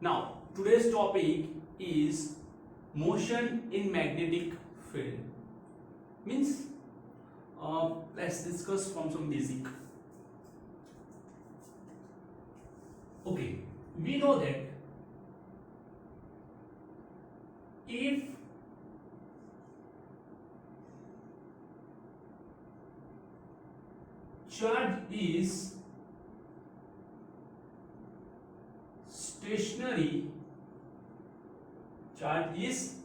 Now, today's topic is motion in magnetic field. Means, let's discuss from some basic. Okay, we know that if charge is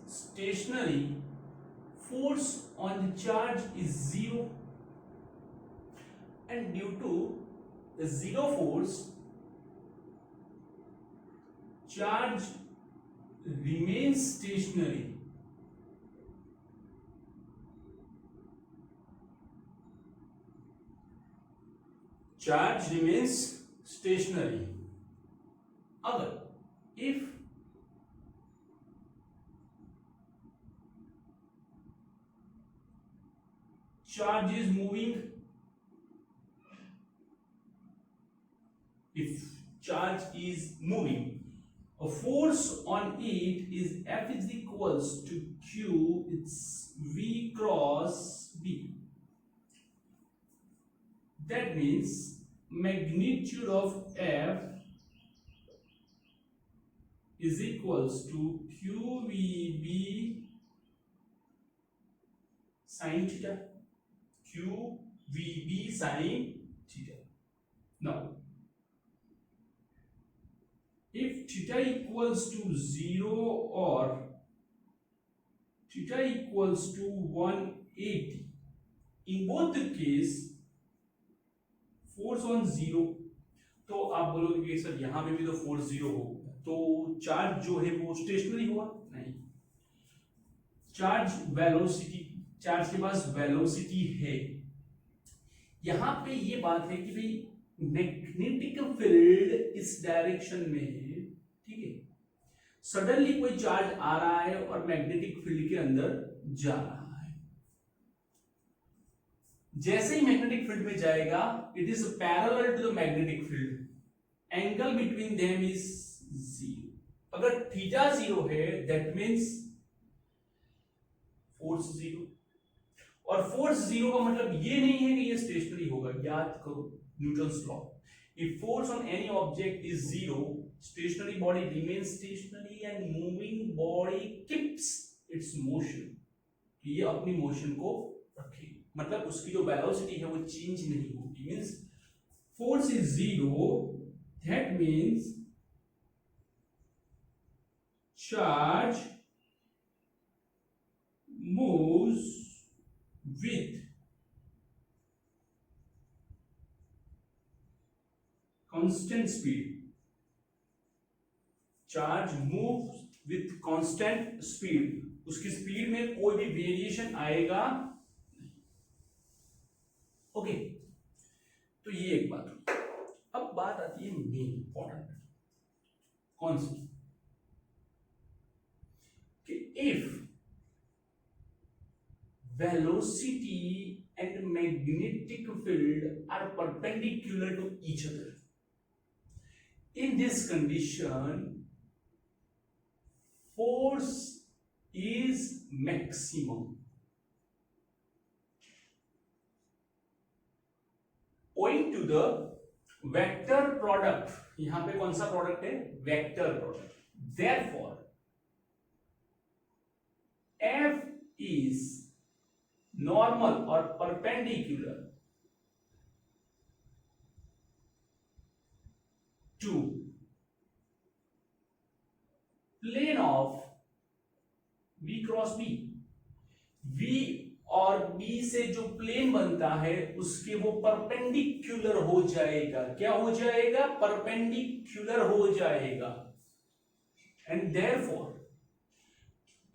stationary, force on the charge is zero, and due to the zero force, charge remains stationary. Charge remains stationary. अगर if charge is moving, a force on it is F is equals to Q, it's V cross B. That means magnitude of F is equals to QVB sin theta. QVB sin theta. Now, if theta equals to 0 or theta equals to 180, in both the case force on zero, तो आप बोलोगे कि sir यहां पे भी तो force zero हो, तो चार्ज जो है वो स्टेशनरी हुआ? नहीं, चार्ज के पास वेलोसिटी है. यहां पे ये बात है कि भाई मैग्नेटिक फील्ड इस डायरेक्शन में है, ठीक है. सडनली कोई चार्ज आ रहा है और मैग्नेटिक फील्ड के अंदर जा रहा है. जैसे ही मैग्नेटिक फील्ड में जाएगा, it is parallel to the magnetic field, angle between them is zero. अगर थीटा जीरो है, दैट मींस फोर्स जीरो. और फोर्स जीरो का मतलब ये नहीं है कि ये स्टेशनरी होगा. याद करो Newton's law. If force on any object is zero, stationary body remains stationary and moving body keeps its motion. ये अपनी मोशन को रखेगी, मतलब उसकी जो वेलोसिटी है वो चेंज नहीं होगी. Means force is zero, that means charge moves with constant speed. Charge moves with constant speed. उसकी स्पीड में कोई भी वेरिएशन आएगा. ओके, तो ये एक बात हुई. अब बात आती है मेन इंपॉर्टेंट. कौन सी? कि if velocity and magnetic field are perpendicular to each other, in this condition force is maximum. Owing to the vector product, यहां पे कौन सा प्रोडक्ट है? Vector product. Therefore, F is normal or perpendicular to plane of V cross B. V और B से जो plane बनता है उसके वो परपेंडिकुलर हो जाएगा. क्या हो जाएगा? परपेंडिकुलर हो जाएगा. एंड देयरफॉर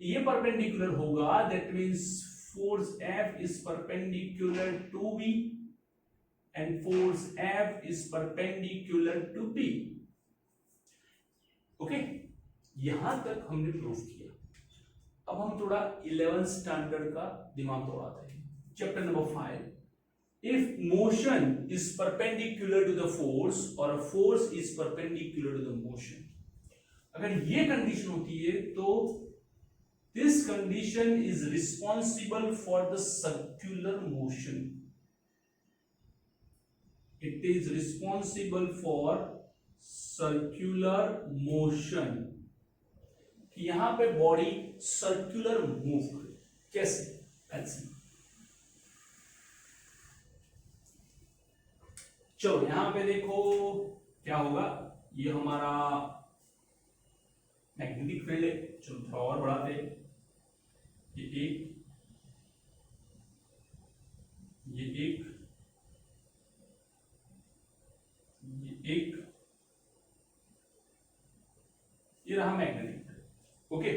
ये परपेंडिकुलर होगा, that means force F is perpendicular to B and force F is perpendicular to B. Okay, यहां तक हमने प्रूव किया. अब हम थोड़ा 11th स्टैंडर्ड का दिमाग दौड़ाते हैं. Chapter number 5. If motion is perpendicular to the force or a force is perpendicular to the motion, अगर ये कंडीशन होती है तो this condition is responsible for the circular motion, it is responsible for circular motion, कि यहां पे body circular move करे। कैसे? Let's see. चलो यहां पे देखो क्या होगा, ये हमारा मैग्नेटिक फील्ड है। चलो थोड़ा और बढ़ाते हैं, ये एक, ये एक, ये एक, ये रहा मैग्नेटिक फील्ड। ओके,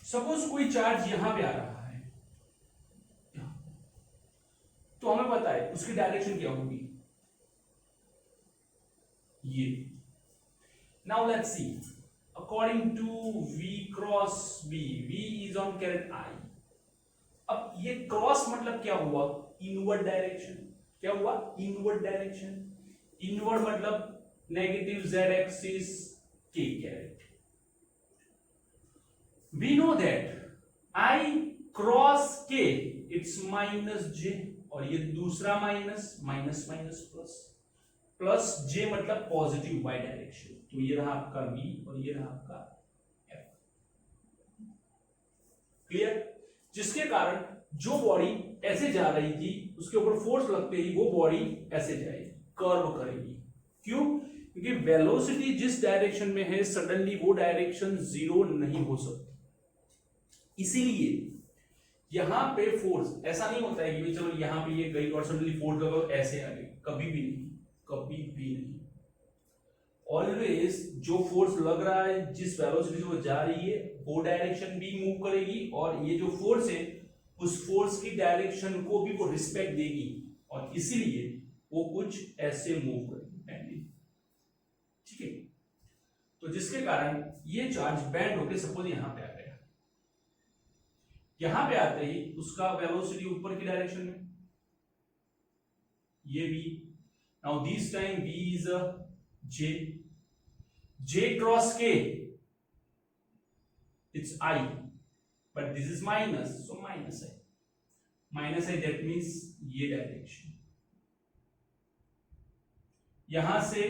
सपोज कोई चार्ज यहां पे आ रहा है, तो हमें पता है उसकी डायरेक्शन क्या होगी, ये। Now let's see, according to v cross b, v is on current I। अब ये क्रॉस मतलब क्या हुआ, इनवर्ड डायरेक्शन। क्या हुआ? Inward direction. इनवर्ड मतलब negative z axis k caret. we know that I cross k it's minus j, और ये दूसरा minus, minus minus plus, plus j मतलब पॉजिटिव y डायरेक्शन। तो ये रहा आपका v और ये रहा आपका f। क्लियर? जिसके कारण जो बॉडी ऐसे जा रही थी उसके ऊपर फोर्स लगते ही वो बॉडी ऐसे जाएगी, कर्व करेगी। क्यों? क्योंकि वेलोसिटी जिस डायरेक्शन में है सडनली वो डायरेक्शन जीरो नहीं हो सकती। इसीलिए यहां पे फोर्स ऐसा नहीं होता है कि चलो यहां पे ये गई और सडनली फोर्स लगा ऐसे आ गई, कभी भी नहीं, कभी भी नहीं। ऑलवेज जो फोर्स लग रहा है, जिस वेलोसिटी से वो जा रही है, वो डायरेक्शन भी मूव करेगी, और ये जो फोर्स है उस फोर्स की डायरेक्शन को भी वो रिस्पेक्ट देगी, और इसीलिए वो कुछ ऐसे मूव करेगी। ठीक है? तो जिसके कारण ये चार्ज बैंड होकर सपोज यहां पे आ गया, यहां पे आते ही उसका वेलोसिटी ऊपर की डायरेक्शन में, ये भी। Now this time v is j, j cross k it's I, but this is minus, so minus I, minus I, that means ये डायरेक्शन। यहां से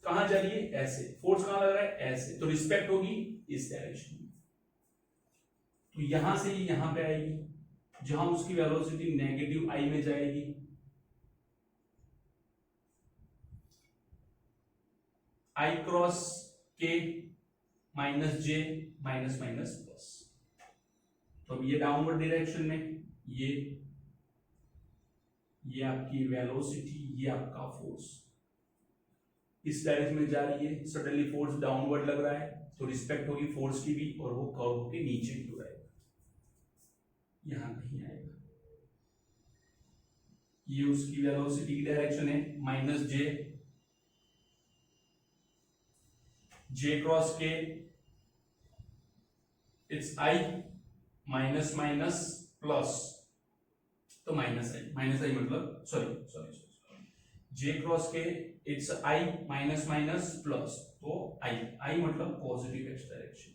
कहां जा रही है? ऐसे। फोर्स कहां लग रहा है? ऐसे, तो रिस्पेक्ट होगी इस डायरेक्शन में। तो यहां से यहां पे आएगी, जहां उसकी वेलोसिटी नेगेटिव I में जाएगी। I cross k minus j, minus minus plus. तो अब ये डाउनवर्ड डायरेक्शन में, ये आपकी वेलोसिटी, ये आपका फोर्स इस डायरेक्शन में जा रही है, सडनली फोर्स डाउनवर्ड लग रहा है, तो रिस्पेक्ट होगी फोर्स की भी, और वो कर्व होके नीचे की ओर आएगा, यहां कहीं आएगा। ये उसकी वेलोसिटी की डायरेक्शन है, minus j cross k it's I, minus minus plus, तो माइनस आई मतलब sorry j cross k it's I, minus minus plus, तो I मतलब पॉजिटिव x डायरेक्शन।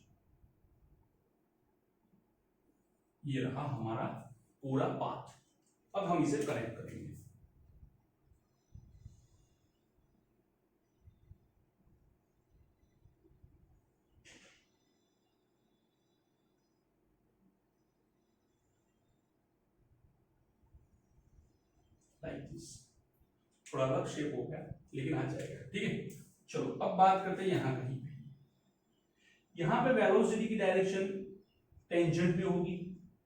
ये रहा हमारा पूरा पाथ। अब हम इसे कनेक्ट करेंगे। लाइक दिस, थोड़ा अलग शेप हो गया लेकिन आ जाएगा। ठीक है, चलो अब बात करते हैं यहां कहीं पे। यहां पे वेलोसिटी की डायरेक्शन टेंजेंट में होगी,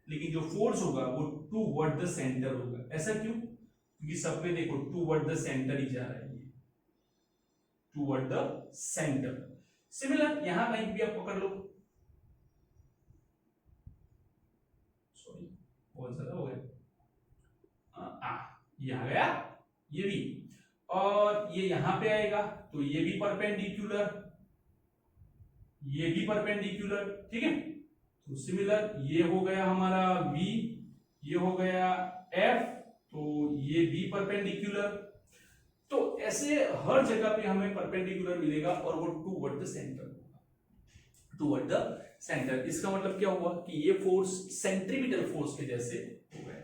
लेकिन जो फोर्स होगा वो टूवर्ड द सेंटर होगा। ऐसा क्यों? क्योंकि सब में देखो टूवर्ड द सेंटर ही जा रहा है, टूवर्ड द सेंटर। सिमिलर यहां कहीं भी आप पकड़ लो, सॉरी बहुत ज्यादा हो गया, ये आ गया, ये भी, और ये यहां पे आएगा तो ये भी परपेंडिकुलर, ये भी परपेंडिकुलर। ठीक है, तो सिमिलर ये हो गया हमारा v, ये हो गया f, तो ये भी परपेंडिकुलर। तो ऐसे हर जगह पे हमें परपेंडिकुलर मिलेगा और वो toward the centre, toward the centre. इसका मतलब क्या हुआ कि ये फोर्स सेंट्रीपिटल फोर्स के जैसे हो गया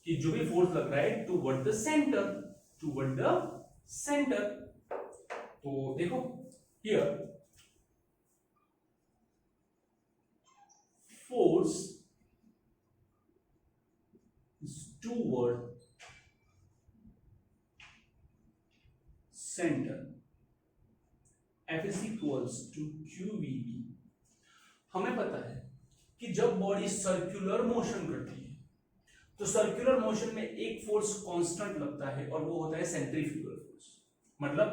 कि जो भी फोर्स लग रहा है toward the centre, toward the centre. तो देखो here force is toward center, F is equals to QVB। हमें पता है कि जब बॉडी सर्कुलर मोशन करती है तो सर्कुलर मोशन में एक फोर्स कांस्टेंट लगता है और वो होता है सेंट्रीफ्यूगल फोर्स। मतलब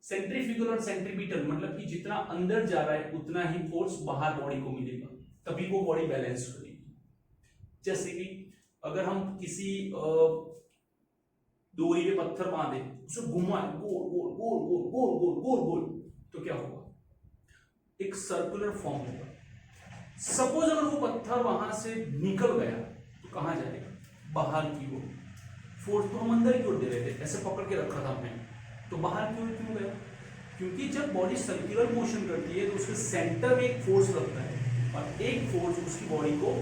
सेंट्रीफ्यूगल और सेंट्रीपिटल मतलब कि जितना अंदर जा रहा है उतना ही फोर्स बाहर बॉडी को मिलेगा, तभी वो बॉडी बैलेंस करेगी। जैसे कि अगर हम किसी डोरी पे पत्थर बांधे, उसे घुमाए गोल गोल गोल गोल गोल गोल गोल गोल, तो क्या होगा, एक सर्कुलर फॉर्म होगा। सपोज अगर वो पत्थर वहां से निकल गया तो कहां जाएगा, बाहर की ओर। फोर्स तो हम अंदर की ओर दे रहे थे, ऐसे पकड़ के रखा था हमने, तो बाहर की ओर क्यों गया, क्योंकि जब बॉडी सर्कुलर मोशन करती है तो उसके सेंटर में एक फोर्स लगता है और एक फोर्स उसकी बॉडी को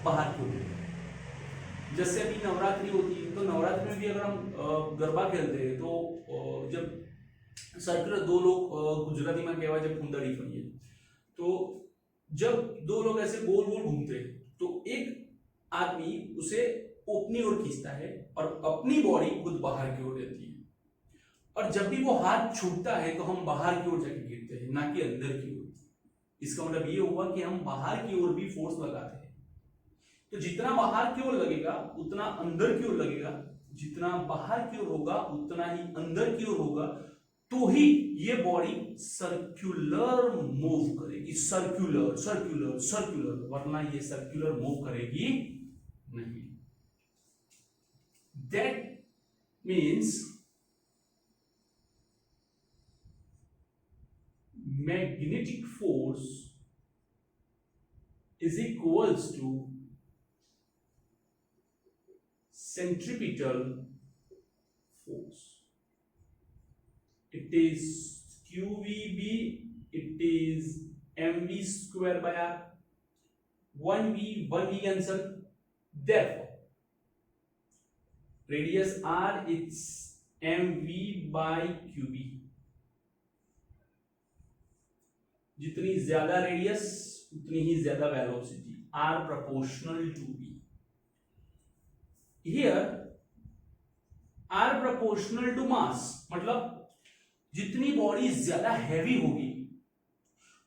बाहर की ओर देता है। जैसे अभी नवरात्रि होती है तो नवरात्रि में भी अगर हम गरबा खेलते हैं तो जब सर्कुलर दो लोग, गुजराती में कहवा जब कुंडली करिए, तो जब दो लोग ऐसे गोल गोल घूमते हैं तो एक आदमी उसे अपनी ओर खींचता है और अपनी बॉडी खुद बाहर की ओर देती है। और जब भी वो हाथ छूटता है तो हम बाहर की ओर जाके गिरते हैं, ना कि अंदर की ओर। इसका मतलब ये हुआ कि हम बाहर की ओर भी फोर्स लगाते हैं। तो जितना बाहर की ओर लगेगा उतना अंदर की ओर लगेगा, जितना बाहर की ओर होगा उतना ही अंदर की ओर होगा, तो ही ये बॉडी सर्कुलर मूव करेगी। सर्कुलर सर्कुलर सर्कुलर, वरना ये सर्कुलर मूव करेगी नहीं। That means magnetic force is equals to centripetal force. It is QVB, it is mv square by r, 1v cancel, therefore radius r it's mv by qb। जितनी ज्यादा radius उतनी ही ज्यादा velocity, r proportional to b. Here r proportional to mass, मतलब जितनी body ज्यादा heavy होगी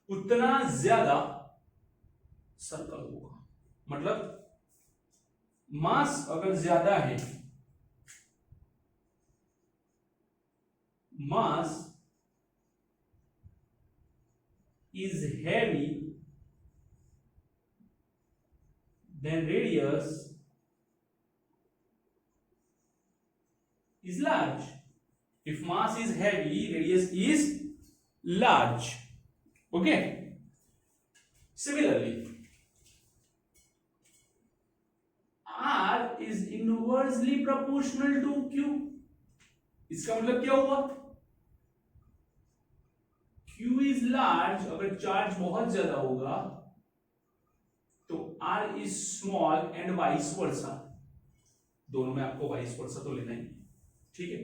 उतना ज्यादा सर्कल होगा। मतलब मास अगर ज्यादा है, मास is heavy, then radius is large. If mass is heavy, radius is large. Okay. Similarly, R is inversely proportional to Q. इसका मतलब क्या हुआ, Q is large, अगर चार्ज बहुत ज्यादा होगा तो R is small and vice versa। दोनों में आपको vice versa तो लेना ही, ठीक है।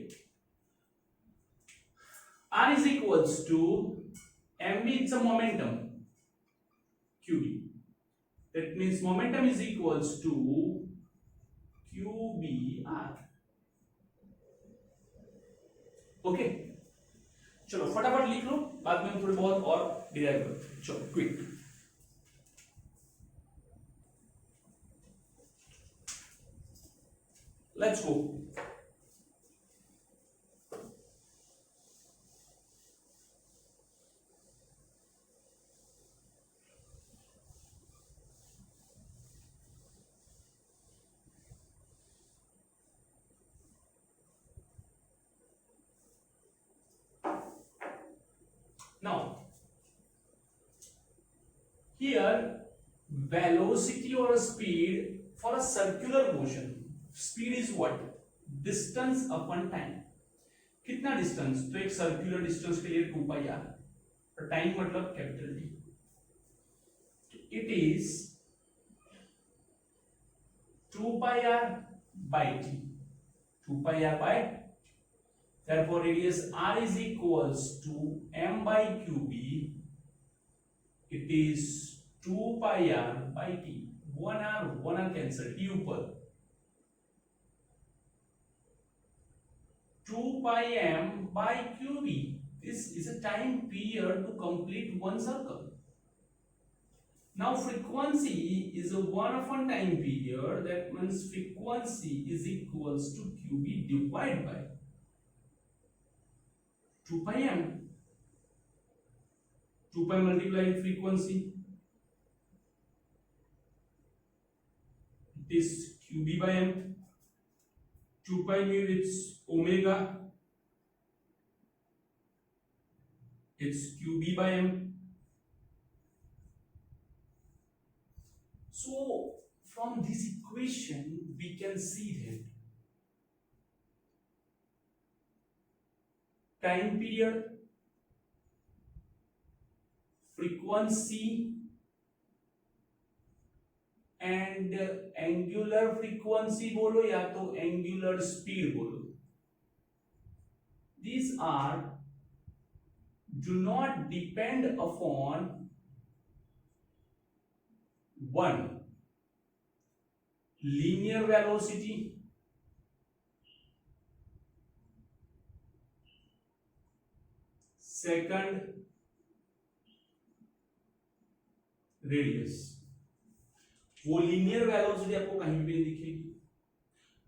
R is equals to mv, it's a momentum, qb, that means momentum is equals to qbr। Okay, चलो फटाफट लिख लो, बाद में हम थोड़े बहुत और डिराइव करते। चलो quick, let's go. Now, here velocity or speed for a circular motion, speed is what? Distance upon time. कितना डिस्टेंस, तो एक सर्कुलर डिस्टेंस के लिए 2 पाई आर, और टाइम मतलब capital T. It is 2 pi r by t, 2 pi r by, therefore radius r is equals to m by qb, it is 2 pi r by t, 1 r cancel, t ऊपर, 2 pi m by qb, this is a time period to complete one circle. Now frequency is a 1/n time period, that means frequency is equals to qb divided by 2 pi m, 2 pi multiplied frequency, it is qb by m, 2 pi means it's omega, it's qb by m. So from this equation we can see that time period, frequency and angular frequency बोलो या तो angular speed बोलो, these are do not depend upon one linear velocity, second radius, वो linear velocity आपको कहीं भी नहीं दिखेगी,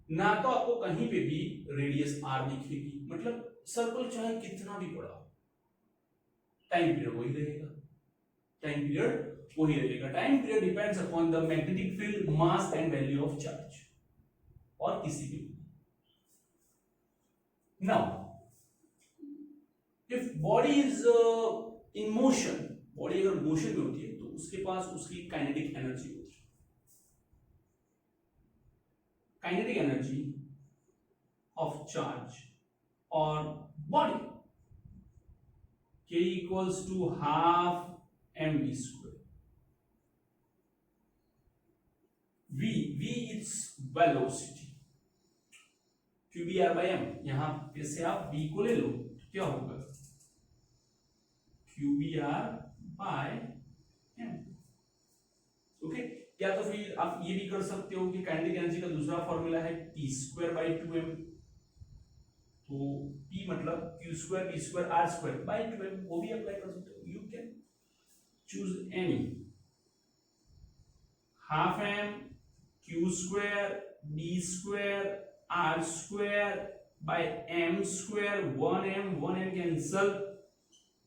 ना तो आपको कहीं पे भी रेडियस आर दिखेगी, मतलब सर्कल चाहे कितना भी बड़ा हो, टाइम पीरियड वही रहेगा, टाइम पीरियड वही रहेगा। Time period depends upon the magnetic field, mass and value of charge, और किसी भी। Now if body is in motion, body अगर मोशन में होती है तो उसके पास उसकी काइनेटिक एनर्जी होती है। काइनेटिक एनर्जी ऑफ चार्ज और body K equals to half mv square. V its velocity, qbr by m, यहां पे से आप v को ले लो, क्या होगा qbr by m। ओके, या तो फिर आप ये भी कर सकते हो कि काइनेटिक एनर्जी का दूसरा फॉर्मूला है p स्क्वायर बाई 2m, तो p मतलब q square b square r square by 2m, वो भी अप्लाई कर सकते हो। You can choose any, half m q square b square r square by m square, 1m cancel,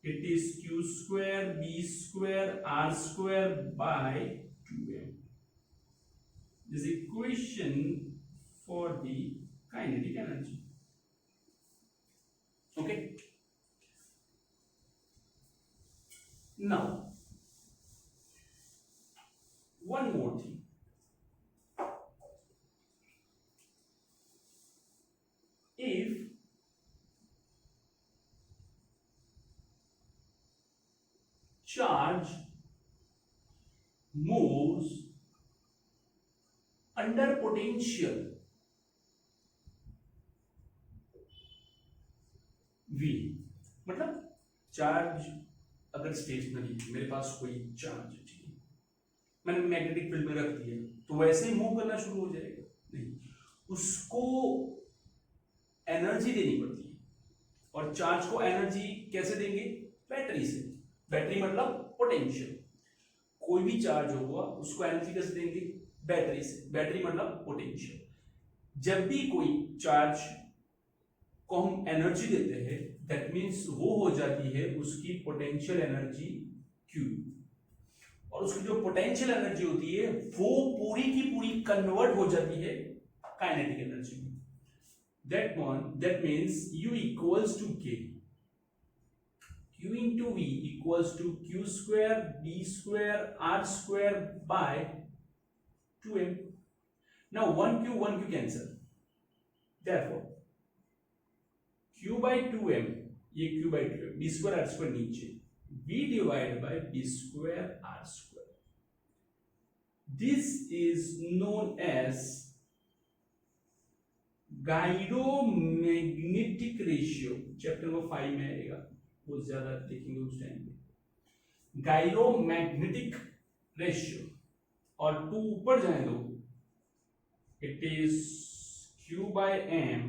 it is q square b square r square by 2m. This is equation for the kinetic energy. Okay. Now one more thing. If charge moves under potential V, मतलब charge अगर stationery, मेरे पास कोई charge है, ठीक है, मैंने magnetic field में रख दिया, तो वैसे ही मूव करना शुरू हो जाएगा? नहीं, उसको एनर्जी देनी पड़ती है। और चार्ज को एनर्जी कैसे देंगे? बैटरी से। बैटरी मतलब पोटेंशियल। कोई भी चार्ज होगा उसको एनर्जी कैसे देंगे? बैटरी से। बैटरी मतलब पोटेंशियल। जब भी कोई चार्ज को हम एनर्जी देते हैं, दैट मीन्स वो हो जाती है उसकी पोटेंशियल एनर्जी Q, और उसकी जो पोटेंशियल एनर्जी होती है वो पूरी की पूरी कन्वर्ट हो जाती है काइनेटिक एनर्जी में। that means U equals to K, Q into V equals to Q square B square R square by 2m. Now 1Q cancel, therefore q/2m, ये q/2m, b square r square नीचे, v divide by b square r square. This is known as gyromagnetic ratio. Chapter number 5 में आएगा, बहुत ज्यादा देखेंगे उस time पे. Gyromagnetic ratio, और 2 ऊपर जाए दो, it is q/m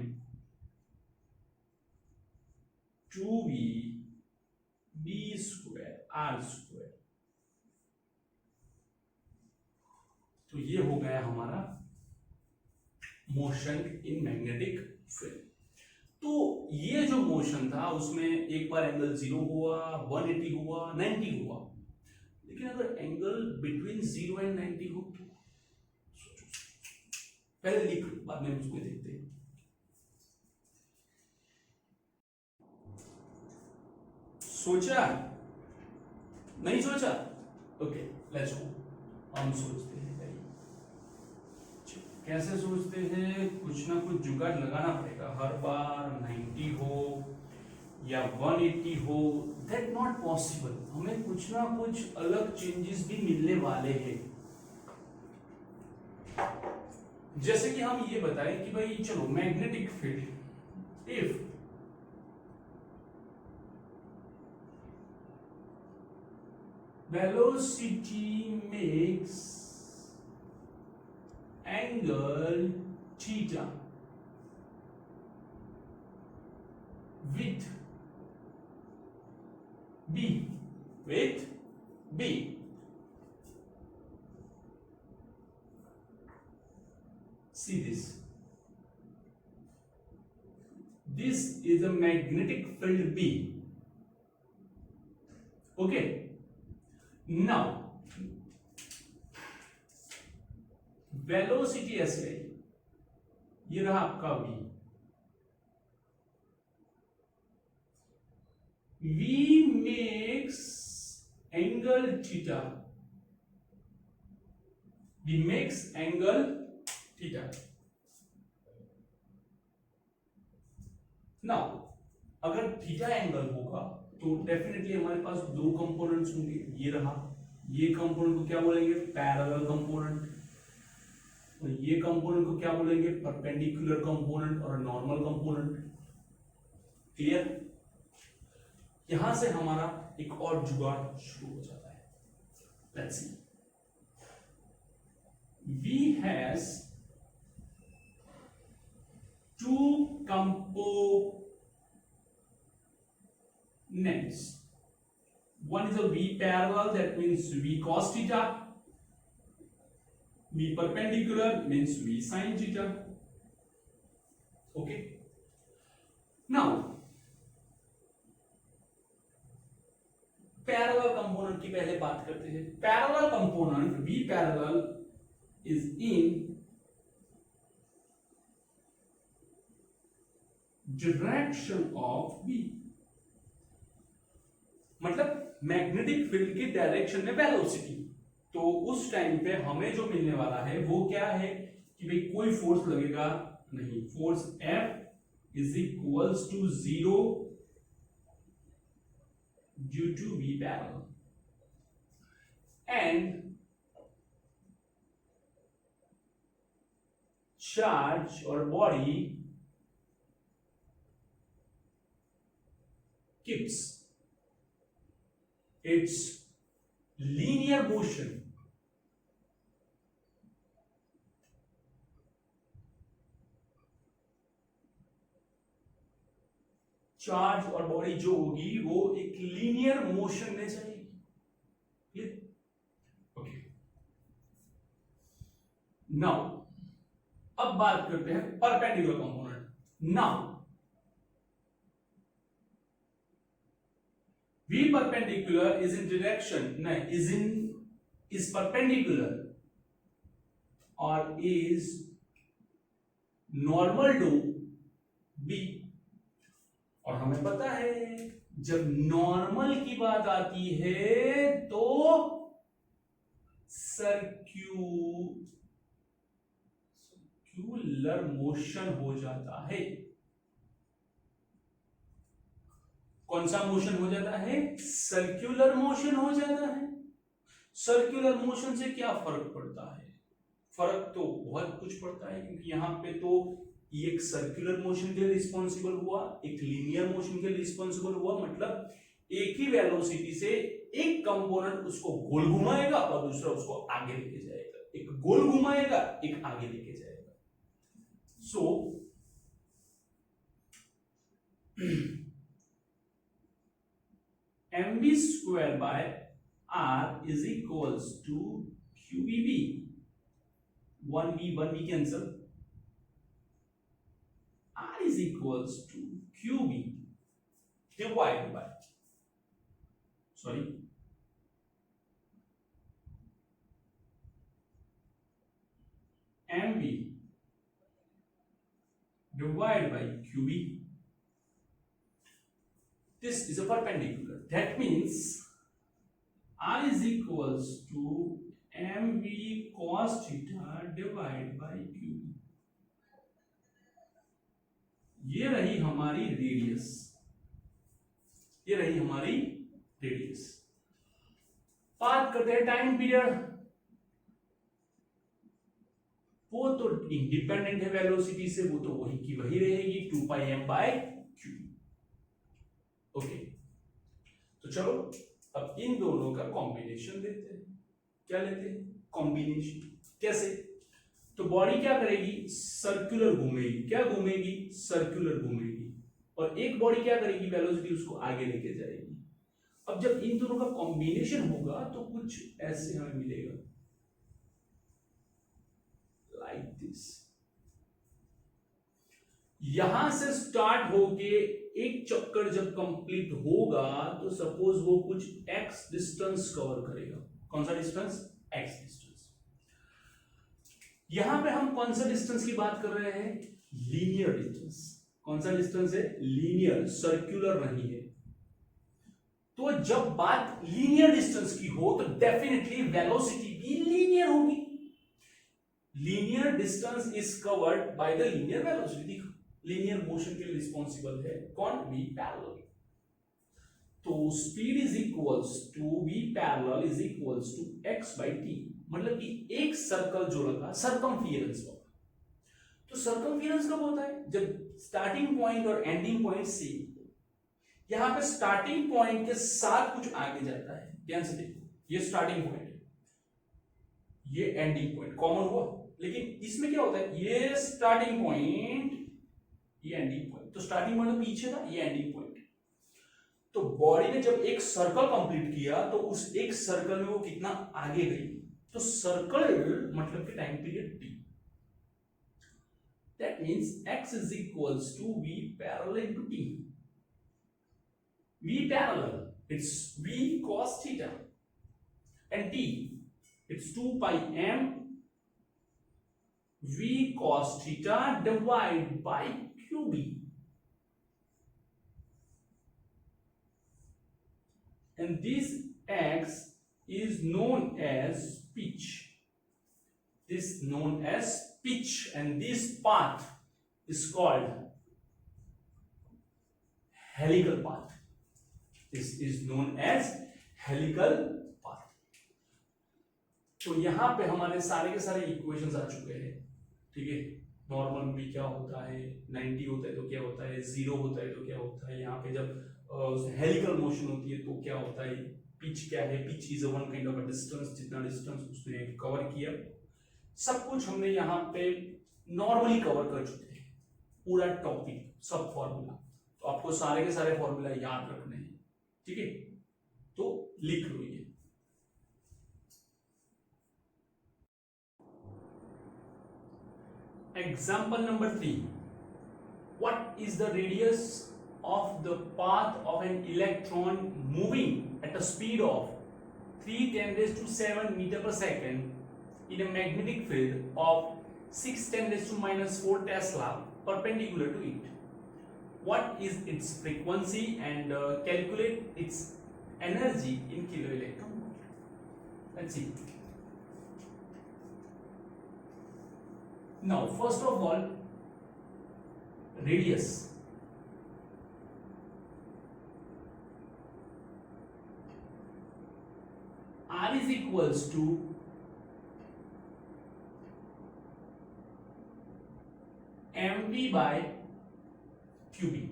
2v b square r square. तो ये हो गया हमारा मोशन इन मैग्नेटिक फील्ड. तो ये जो मोशन था उसमें एक बार एंगल 0 हुआ, 180 हुआ, 90 हुआ. लेकिन अगर एंगल बिटवीन 0 एंड 90 हो तो पहले लिख लो, बाद में उसको देखते हैं. सोचा नहीं सोचा? Okay, let's go. हम सोचते हैं. कैसे सोचते हैं? कुछ ना कुछ जुगाड़ लगाना पड़ेगा. हर बार 90 हो या 180 हो, दैट नॉट पॉसिबल. हमें कुछ ना कुछ अलग चेंजेस भी मिलने वाले हैं. जैसे कि हम ये बताएं कि भाई चलो magnetic field, if velocity makes angle theta with b, see this is a magnetic field B. Okay, now velocity ऐसे है, ये रहा आपका v. v makes angle theta, now अगर थीटा एंगल होगा तो डेफिनेटली हमारे पास दो कंपोनेंट्स होंगे. ये रहा, ये कंपोनेंट को क्या बोलेंगे? Parallel component. और ये कंपोनेंट को क्या बोलेंगे? परपेंडिकुलर कंपोनेंट और नॉर्मल कंपोनेंट. क्लियर? यहां से हमारा एक और जुगाड़ शुरू हो जाता है. Let's see. V has two components. One is a V parallel, that means V cos theta. V perpendicular means V sin theta. Okay. Now, parallel component की पहले बात करते हैं. Parallel component V parallel is in direction of V. मतलब magnetic field की direction में velocity. तो उस टाइम पे हमें जो मिलने वाला है वो क्या है कि भाई कोई फोर्स लगेगा नहीं. Force F is equals to 0 due to V parallel, and charge or body keeps its linear motion charge और बॉडी जो होगी वो एक लीनियर मोशन में चलेगी. ओके, नाउ अब बात करते हैं perpendicular component. Now V perpendicular is in direction, no, is perpendicular or is normal to B. और हमें पता है जब नॉर्मल की बात आती है तो सर्क्यूलर मोशन हो जाता है. कौन सा मोशन हो जाता है? सर्कुलर मोशन हो जाता है। सर्कुलर मोशन से क्या फर्क पड़ता है? फर्क तो बहुत कुछ पड़ता है, क्योंकि यहाँ पे तो ये एक सर्कुलर मोशन के लिए रिस्पॉन्सिबल हुआ, एक लीनियर मोशन के लिए रिस्पॉन्सिबल हुआ, मतलब एक ही वेलोसिटी से एक कंपोनेंट उसको गोल घुमाएगा और दूसरा उसको आगे लेके जाएगा, एक गोल घुमाएगा एक आगे लेके जाएगा। सो mv square by r is equals to qvb, 1v cancel, r is equals to qb divided by, sorry, mv divided by qb. This is a perpendicular. That means r is equals to mv cos theta divided by qb. ये रही हमारी radius, ये रही हमारी radius. बात करते हैं time period. वो तो इंडिपेंडेंट है वेलोसिटी से, वो तो वही की वही रहेगी, 2 पाई m बाय q। ओके, तो चलो अब इन दोनों का कॉम्बिनेशन लेते हैं। क्या लेते हैं? कॉम्बिनेशन। कैसे? तो बॉडी क्या करेगी? सर्कुलर घूमेगी। क्या घूमेगी? सर्कुलर घूमेगी। और एक बॉडी क्या करेगी? वेलोसिटी उसको आगे लेके जाएगी। अब जब इन दोनों का कॉम्बिनेशन होगा तो कुछ ऐसे हमें मिलेगा, लाइक दिस। यहां से स्टार्ट होके एक चक्कर जब कंप्लीट होगा तो सपोज वो कुछ x डिस्टेंस कवर करेगा। कौन सा डिस्टेंस? x distance. यहां पे हम कौन सा डिस्टेंस की बात कर रहे हैं? Linear distance. कौन सा डिस्टेंस है? लीनियर, सर्कुलर नहीं है। तो जब बात लीनियर डिस्टेंस की हो तो डेफिनेटली वेलोसिटी भी लीनियर होगी। Linear distance is covered by the linear velocity. Linear motion के लिए रिस्पॉन्सिबल है कौन? v parallel. तो speed is equals to v parallel is equals to x by t। मतलब कि एक सर्कल जो लगा, सर्कमफियरेंस होगा। तो सर्कमफियरेंस कब होता है? जब स्टार्टिंग पॉइंट और एंडिंग पॉइंट सेम। यहां पे स्टार्टिंग पॉइंट के साथ कुछ आगे जाता है। ध्यान से देखो, ये स्टार्टिंग पॉइंट है, ये एंडिंग पॉइंट कॉमन हुआ। लेकिन इसमें क्या होता है? ये स्टार्टिंग पॉइंट, ये एंडिंग पॉइंट। तो स्टार्टिंग पॉइंट पीछे था, ये एंडिंग पॉइंट। तो बॉडी ने जब एक सर्कल कंप्लीट किया तो उस एक सर्कल में वो कितना आगे गई? तो सर्कल मतलब कि time period t। That means x is equals to v parallel into t. V parallel, it's v cos theta, and t, it's 2 pi m v cos theta divided by qb. And this x is known as pitch. This known as pitch, and this path is called helical path. This is known as helical path. तो यहां पे हमारे सारे के सारे equations आ चुके हैं। ठीक है, नॉर्मल भी क्या होता है, 90 होता है तो क्या होता है, 0 होता है तो क्या होता है, यहाँ पे जब हेलिकल मोशन होती है तो क्या होता है, पिच क्या है, pitch is one kind of a distance, जितना डिस्टेंस उसने कवर किया, सब कुछ हमने यहाँ पे नॉर्मली कवर कर चुके हैं, पूरा टॉपिक, सब फॉर्मूला। तो आपको सारे के सारे फॉर्मूला याद रखने हैं। ठीक है, तो लिख लो ये। Example number 3. What is the radius of the path of an electron moving at a speed of 310 raised to 7 meter per second in a magnetic field of 610 raised to minus 4 Tesla perpendicular to it? What is its frequency and calculate its energy in kilo electron volt? Let's see. Now, first of all, radius. is equals to mv by qb.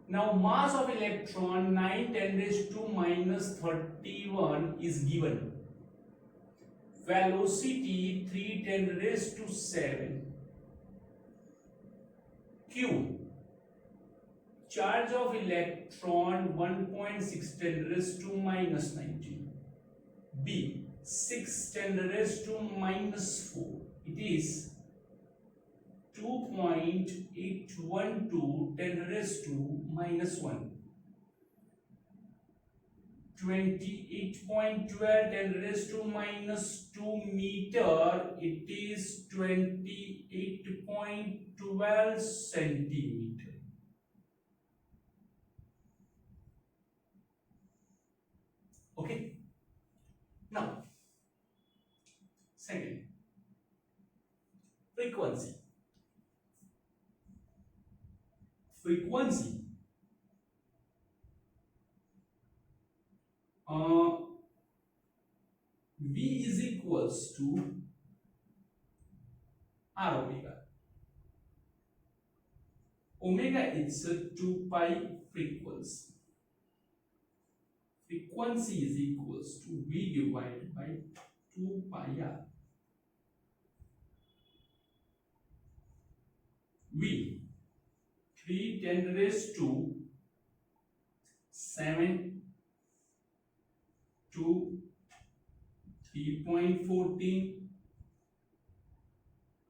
Now mass of electron 9 10 raised to minus 31 is given. Velocity 3 10 raised to 7. Q. Charge of electron 1.6 10 raised to minus 19. B. 6 10 raised to minus 4. It is 2.812 10 raised to minus 1. 28.12 10 raised to minus 2 meter. It is 28.12 centimeter. Okay. Now, second, frequency. Frequency. V is equals to R omega. Omega is a 2 pi frequency. Frequency is equals to V divided by 2 pi R. V 3 10 raised to 7 to 3.14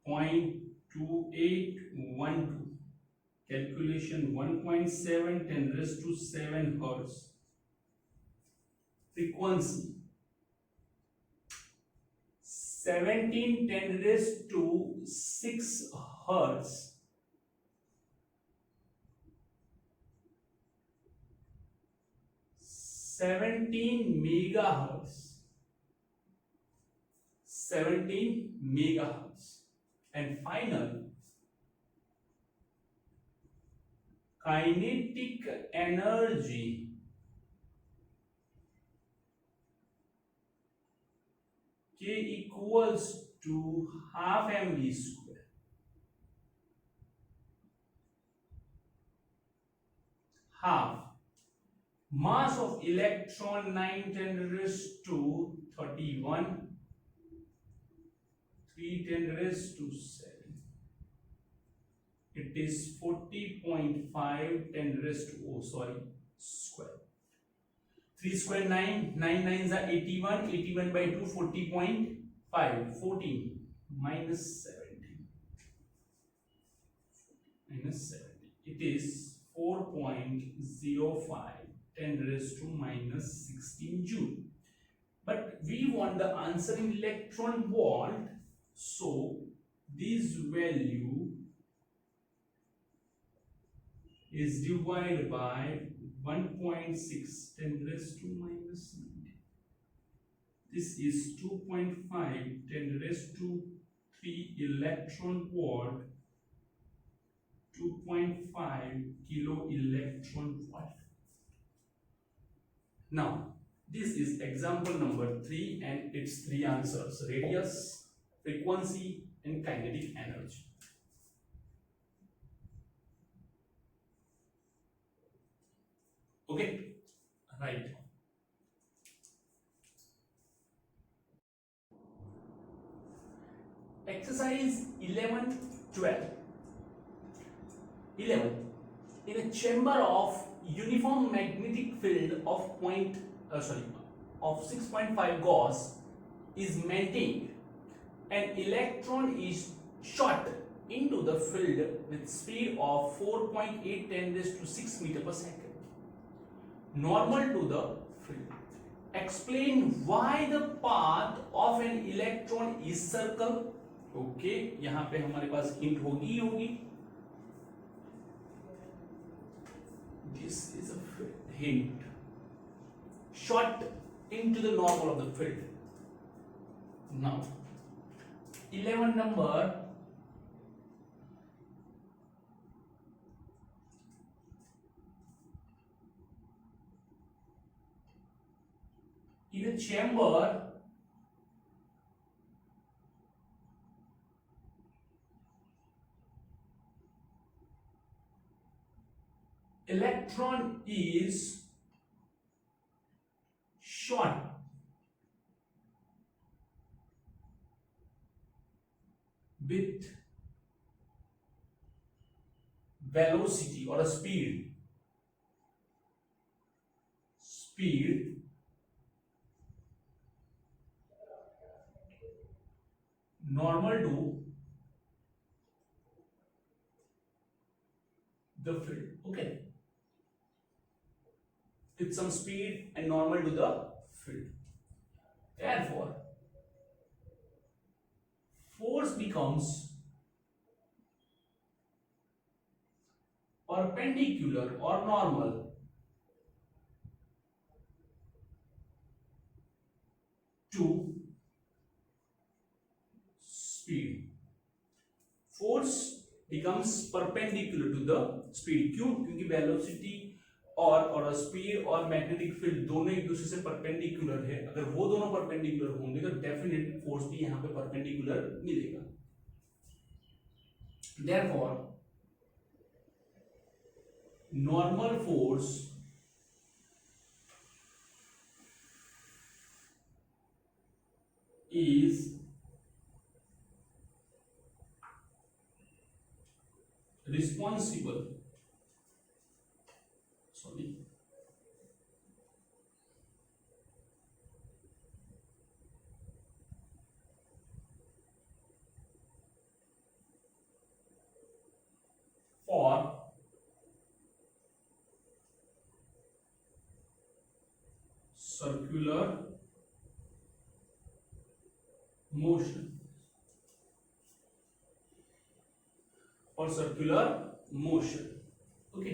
0.2812. Calculation 1.7 10 raised to 7 hertz. Frequency 17 10 raised to 6 hertz. 17 megahertz. 17 megahertz. And final, kinetic energy K equals to half mv square. Half mass of electron 9 10 raised to 31, 3 10 raised to 7. It is 40.5 10 raised to square. 3 square 9, 9 9s are 81, 81 by 2 40.5, 14 minus 17. Minus 70. It is 4.05 10 raised to minus 16 joule. But we want the answer in electron volt, so this value is divided by 1.6 10 raised to minus 9. This is 2.5 10 raised to 3 electron volt, 2.5 kilo electron volt. Now, this is example number 3 and its 3 answers: radius, frequency, and kinetic energy. Okay, right. Exercise 11, 12. 11. In a chamber of uniform magnetic field of 6.5 Gauss is maintained, an electron is shot into the field with speed of 4.8 10 raised to 6 meter per second. Normal to the field. Explain why the path of an electron is circle. Okay, यहाँ पे हमारे पास hint होगी. This is a hint. Shot into the normal of the field. Now, 11 number. in a chamber electron is shot with velocity or a speed normal to the field. Okay, with some speed and normal to the field. Therefore, force becomes perpendicular or normal to speed. Force becomes perpendicular to the speed. क्यों? क्योंकि velocity और speed और magnetic field दोनों एक दूसरे से perpendicular है. अगर वो दोनों परपेंडिकुलर होंगे तो डेफिनेट फोर्स भी यहाँ पे परपेंडिकुलर मिलेगा. Therefore, normal force is responsible for circular motion. Okay,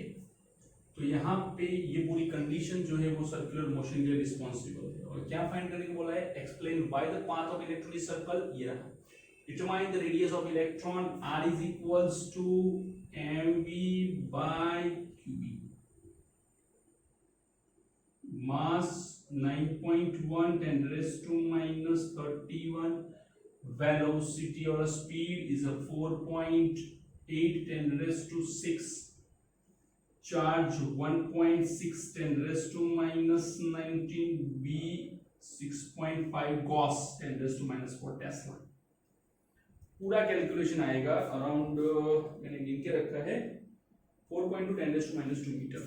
तो यहाँ पे ये पूरी कंडीशन जो है वो सर्कुलर मोशन के लिए रिस्पॉन्सिबल है. और क्या फाइंड करने को बोला है? Explain why the path of electron is circle. ये रहा. Determine the radius of electron. r is equals to mv by qb. Mass 9.1 10 raised to minus 31. velocity or speed is a 4.8 10 raised to 6. charge 1.6 10 raised to minus 19. v 6.5 gauss 10 raised to minus 4 Tesla. पूरा calculation आएगा around मैंने गिन के रखा है 4.2 10 raised to minus 2 metre.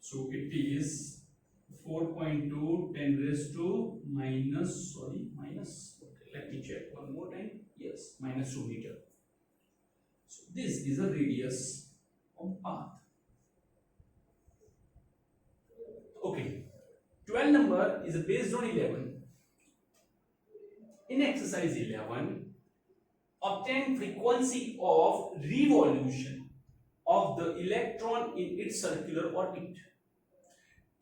so it is 4.2 10 raised to minus okay, let me check one more time. Yes, minus 2 meter. So this is a radius of path. Okay, 12 number is based on 11. In exercise 11, obtain frequency of revolution of the electron in its circular orbit.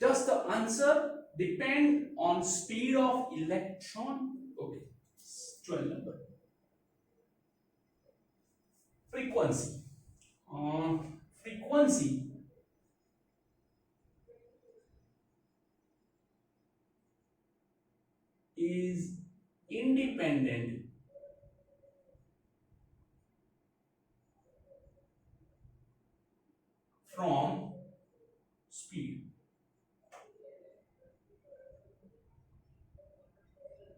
Does the answer depend on speed of electron? Okay, 12 number. Frequency. Frequency is independent from speed.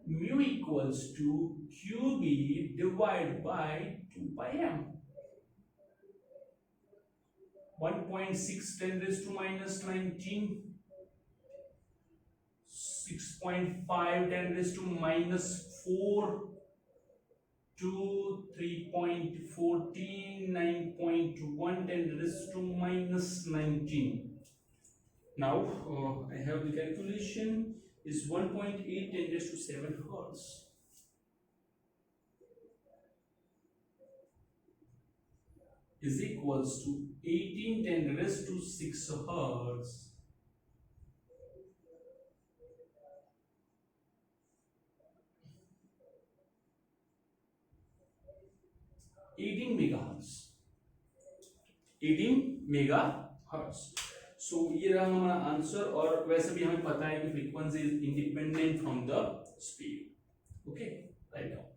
Mu equals to qb divided by 2 pi m. 1.6 10 raised to minus 19. 6.5 10 raised to minus 4. 2 3.14 9.1 10 raised to minus 19. Now I have the calculation is 1.8 10 raised to 7 hertz. Is equals to 18 10 raised to 6 hertz. $18 megahertz. सो ये रहा हमारा answer, और वैसे भी हमें पता है कि frequency is independent from the speed. Okay, right now